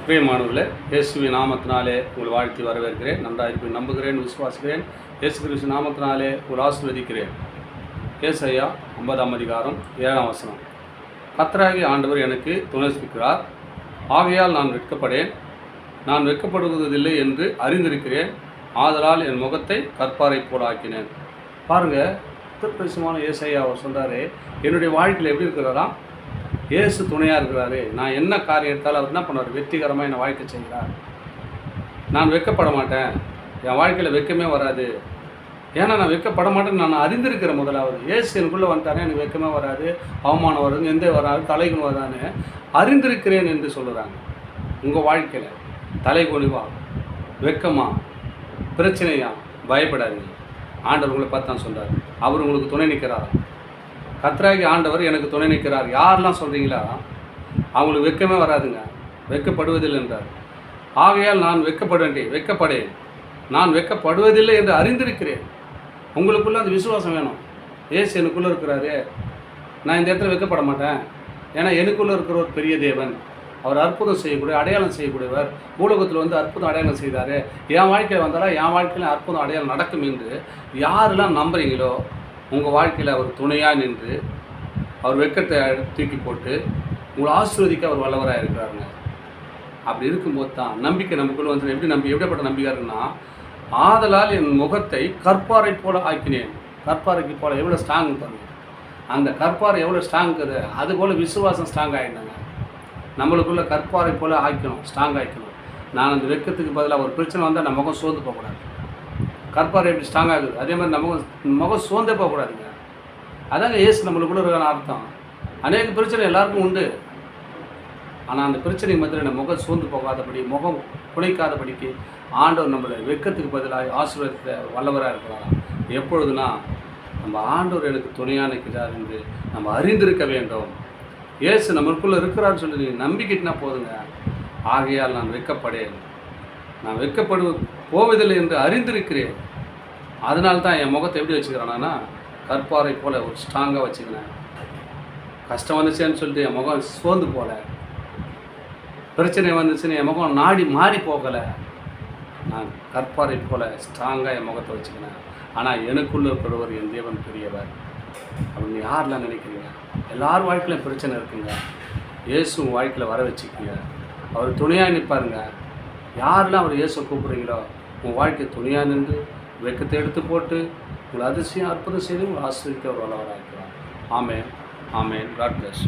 பிரியமானவர்களே, இயேசுவின் நாமத்தினாலே உங்கள் வாழ்த்தி வரவேற்கிறேன். நன்றாக நம்புகிறேன், விசுவாசிக்கிறேன். இயேசு கிறிஸ்து நாமத்தினாலே உங்கள் ஆசீர்வதிக்கிறேன். ஏசாயா 50ஆம் அதிகாரம் 7ஆம் வசனம். கர்த்தராகிய ஆண்டவர் எனக்கு துணை செய்கிறார், ஆகையால் நான் வெட்கப்படேன். நான் வெட்கப்படுவதில்லை என்று அறிந்திருக்கிறேன், ஆதலால் என் முகத்தை கற்பாரை போல ஆக்கினேன். பாருங்கள், திருப்பிரசமான ஏசாயா அவர் சொல்கிறாரு, என்னுடைய வாழ்க்கையில் எப்படி இருக்கிறாராம்? இயேசு துணையாக இருக்கிறாரு. நான் என்ன காரியம் எடுத்தாலும் அவர் என்ன பண்ணுவார்? வெற்றிகரமாக என்னை வாழ்க்கை செய்கிறார். நான் வெட்கப்பட மாட்டேன், என் வாழ்க்கையில் வெட்கமே வராது. ஏன்னா நான் வெட்கப்பட மாட்டேன்னு நான் அறிந்திருக்கிறேன். முதலாவது இயேசு எனக்குள்ளே வந்துட்டானே, எனக்கு வெட்கமே வராது, அவமானம் வராது, எந்த வராது, தலைகுனு வரான்னு அறிந்திருக்கிறேன் என்று சொல்கிறாங்க. உங்கள் வாழ்க்கையில் தலைகுனிவா, வெட்கமா, பிரச்சனையா, பயப்படாதீங்க. ஆண்டவர் உங்களை பார்த்து தான் சொல்கிறார். அவர் உங்களுக்கு துணை நிற்கிறாரா? கர்த்தராகி ஆண்டவர் எனக்கு துணை நிற்கிறார். யாரெல்லாம் சொல்கிறீங்களா அவங்களுக்கு வெட்கமே வராதுங்க, வெட்கப்படுவதில்லை என்றார். ஆகையால் நான் வெட்கப்படேன், நான் வெட்கப்படுவதில்லை என்று அறிந்திருக்கிறேன். உங்களுக்குள்ளே அந்த விசுவாசம் வேணும். ஏசு எனக்குள்ளே இருக்கிறாரு, நான் இந்த இடத்துல வெட்கப்பட மாட்டேன். ஏன்னா எனக்குள்ளே இருக்கிற ஒரு பெரிய தேவன், அவர் அற்புதம் செய்யக்கூடிய, அடையாளம் செய்யக்கூடியவர். பூலோகத்தில் வந்து அற்புதம் அடையாளம் செய்தார். என் வாழ்க்கையில் வந்தாலும் என் வாழ்க்கையில் அற்புதம் அடையாளம் நடக்கும் என்று யாரெல்லாம் நம்புறீங்களோ உங்கள் வாழ்க்கையில் அவர் துணையாக நின்று அவர் வெட்கத்தை தூக்கி போட்டு உங்களை ஆசீர்வதிக்க அவர் வல்லவராக இருக்கிறாருங்க. அப்படி இருக்கும்போது தான் நம்பிக்கை நமக்குள்ளே வந்து எப்படிப்பட்ட நம்பிக்கை இருக்குன்னா, ஆதலால் என் முகத்தை கற்பாரை போல ஆக்கினேன். கற்பாறைக்கு போல் எவ்வளோ ஸ்ட்ராங் பாருங்கள். அந்த கற்பாறை எவ்வளோ ஸ்ட்ராங் இருக்குது, அதுபோல் விசுவாசம் ஸ்ட்ராங் ஆகிட்டாங்க. நம்மளுக்குள்ளே கற்பாறை போல் ஆக்கணும், ஸ்ட்ராங் ஆகிக்கணும். நான் அந்த வெட்கத்துக்கு பதிலாக ஒரு பிரச்சனை வந்தால் நம்ம முகம் சோர்ந்து போகக்கூடாது. கற்பாறை எப்படி ஸ்ட்ராங் ஆகுது, அதே மாதிரி நம்ம முகம் சோர்ந்தே போகக்கூடாதுங்க. அதாங்க ஏசு நம்மளுக்குள்ள இருக்கான அர்த்தம். அநேக பிரச்சனை எல்லாருக்கும் உண்டு. ஆனால் அந்த பிரச்சனை மத்தியில் நம்ம முகம் சோர்ந்து போகாதபடி, முகம் குலைக்காதபடிக்கு ஆண்டவர் நம்மளை வெட்கத்துக்கு பதிலாக ஆசீர்வாதத்தை வல்லவராக இருக்கிறாராம். எப்பொழுதுனா நம்ம ஆண்டவர் எனக்கு துணையாக நிற்கிறார் என்று நம்ம அறிந்திருக்க வேண்டும். ஏசு நம்மளுக்குள்ளே இருக்கிறான்னு சொல்லி நீங்கள் நம்பிக்கிட்டுனா போதுங்க. ஆகையால் நான் வெட்கப்படேன், நான் போவதில்லை என்று அறிந்திருக்கிறேன். அதனால தான் என் முகத்தை எப்படி வச்சுக்கிறானா, கற்பாறை போல் ஒரு ஸ்ட்ராங்காக வச்சுக்கிறேன். கஷ்டம் வந்துச்சேன்னு சொல்லிட்டு என் முகம் சோர்ந்து போகல, பிரச்சனை வந்துச்சுன்னு என் முகம் நாடி மாறி போகலை. நான் கற்பாறை போல் ஸ்ட்ராங்காக என் முகத்தை வச்சுக்கிறேன். ஆனால் எனக்குள்ளே இருக்கிறவர் என் தேவன் பெரியவர் அப்படின்னு யாரெல்லாம் நினைக்கிறீங்க? எல்லார் வாழ்க்கையிலும் பிரச்சனை இருக்குங்க. இயேசு வாழ்க்கையில் வர வச்சுக்கோங்க, அவர் துணையாக நிற்பாருங்க. யாரெல்லாம் அவர் இயேசு கூப்பிட்றீங்களோ உங்கள் வாழ்க்கை துணியாக நின்று வெட்கத்தை எடுத்து போட்டு உங்களை அதிசயம் அற்புதம் செய்து உங்களை ஆசிரியக்க ஒரு வல்லவராக இருக்கிறார். Amen, amen. God plus.